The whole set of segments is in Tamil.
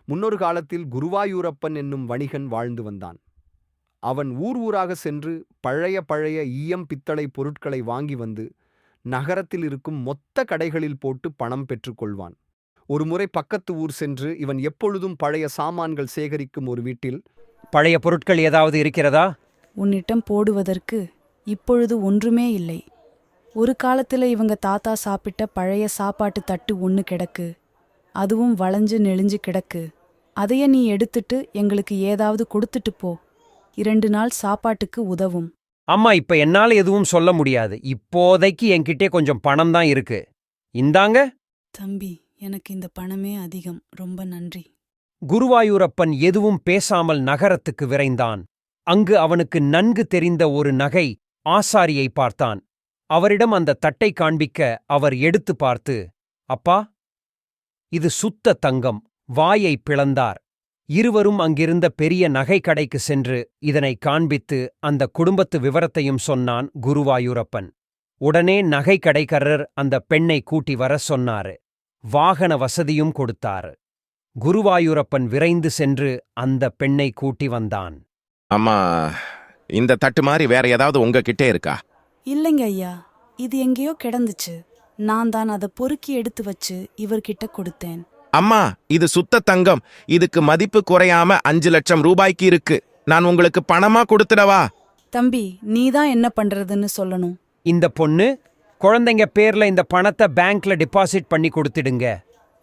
முன்னொரு காலத்தில் குருவாயூரப்பன் என்னும் வணிகன் வாழ்ந்து வந்தான். அவன் ஊர் ஊராக சென்று பழைய பழைய ஈயம் பித்தளை பொருட்களை வாங்கி வந்து நகரத்தில் இருக்கும் மொத்த கடைகளில் போட்டு பணம் பெற்றுக்கொள்வான். ஒருமுறை பக்கத்து ஊர் சென்று இவன் எப்பொழுதும் பழைய சாமான்கள் சேகரிக்கும் ஒரு வீட்டில், பழைய பொருட்கள் ஏதாவது இருக்கிறதா? உன்னிடம் போடுவதற்கு இப்பொழுது ஒன்றுமே இல்லை. ஒரு காலத்துல இவங்க தாத்தா சாப்பிட்ட பழைய சாப்பாட்டு தட்டு ஒன்று கிடக்கு. அதுவும் வளைஞ்சு நெளிஞ்சு கிடக்கு. அதைய நீ எடுத்துட்டு எங்களுக்கு ஏதாவது கொடுத்துட்டு போ. 2 நாள் சாப்பாட்டுக்கு உதவும். அம்மா, இப்ப என்னால எதுவும் சொல்ல முடியாது. இப்போதைக்கு என்கிட்டே கொஞ்சம் பணம் தான் இருக்கு. இந்தாங்க. தம்பி, எனக்கு இந்த பணமே அதிகம். ரொம்ப நன்றி. குருவாயூரப்பன் எதுவும் பேசாமல் நகரத்துக்கு விரைந்தான். அங்கு அவனுக்கு நன்கு தெரிந்த ஒரு நகை ஆசாரியை பார்த்தான். அவரிடம் அந்த தட்டை காண்பிக்க அவர் எடுத்து பார்த்து, அப்பா, இது சுத்த தங்கம். வாயை பிளந்தார். இருவரும் அங்கிருந்த பெரிய நகை கடைக்கு சென்று இதனை காண்பித்து அந்த குடும்பத்து விவரத்தையும் சொன்னான் குருவாயூரப்பன். உடனே நகை கடைக்காரர் அந்த பெண்ணை கூட்டி வர சொன்னாரு. வாகன வசதியும் கொடுத்தாரு. குருவாயூரப்பன் விரைந்து சென்று அந்த பெண்ணை கூட்டி வந்தான். அம்மா, இந்த தட்டு மாதிரி வேற ஏதாவது உங்ககிட்ட இருக்கா? இல்லைங்க ஐயா, இது எங்கேயோ கிடந்துச்சு. நான் தான் அதை பொறுக்கி எடுத்து வச்சு இவர்கிட்ட கொடுத்தேன். அம்மா, இது சுத்த தங்கம். இதுக்கு மதிப்பு குறையாம 5 லட்சம் ரூபாய்க்கு இருக்கு. நான் உங்களுக்கு பணமா கொடுத்துடவா? தம்பி, நீதான் என்ன பண்றதுன்னு சொல்லணும். இந்த பொண்ணு குழந்தைங்க பேர்ல இந்த பணத்தை பேங்க்ல டெபாசிட் பண்ணி கொடுத்துடுங்க.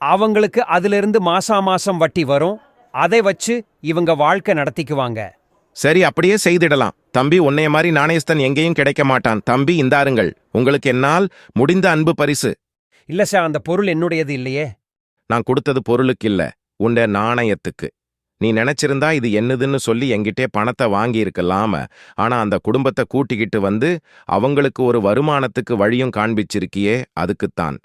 அவங்களுக்கு அதிலிருந்து மாசம் வட்டி வரும். அதை வச்சு இவங்க வாழ்க்கை நடத்திக்குவாங்க. சரி, அப்படியே செய்திடலாம். தம்பி, உன்னைய மாதிரி நாணயஸ்தன் எங்கேயும் கிடைக்க மாட்டான். தம்பி, இந்தாருங்கள், உங்களுக்கு என்னால் முடிந்த அன்பு பரிசு. இல்ல சார், அந்த பொருள் என்னுடையது இல்லையே. நான் கொடுத்தது பொருளுக்கு இல்ல, உண்ட நாணயத்துக்கு. நீ நினைச்சிருந்தா இது என்னதுன்னு சொல்லி என்கிட்டே பணத்தை வாங்கி இருக்கலாம. ஆனா அந்த குடும்பத்தை கூட்டிக்கிட்டு வந்து அவங்களுக்கு ஒரு வருமானத்துக்கு வழியும் காண்பிச்சிருக்கியே, அதுக்குத்தான்.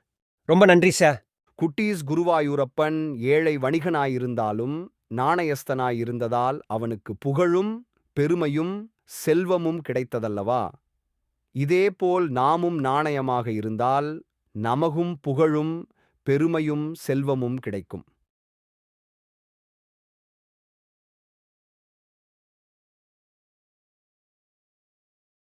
ரொம்ப நன்றி சார். குட்டீஸ் குருவாயூரப்பன் ஏழை வணிகனாயிருந்தாலும் நாணயஸ்தனாயிருந்ததால் அவனுக்கு புகழும் பெருமையும் செல்வமும் கிடைத்ததல்லவா? இதேபோல் நாமும் நாணயமாக இருந்தால் நமகும் புகழும் பெருமையும் செல்வமும் கிடைக்கும்.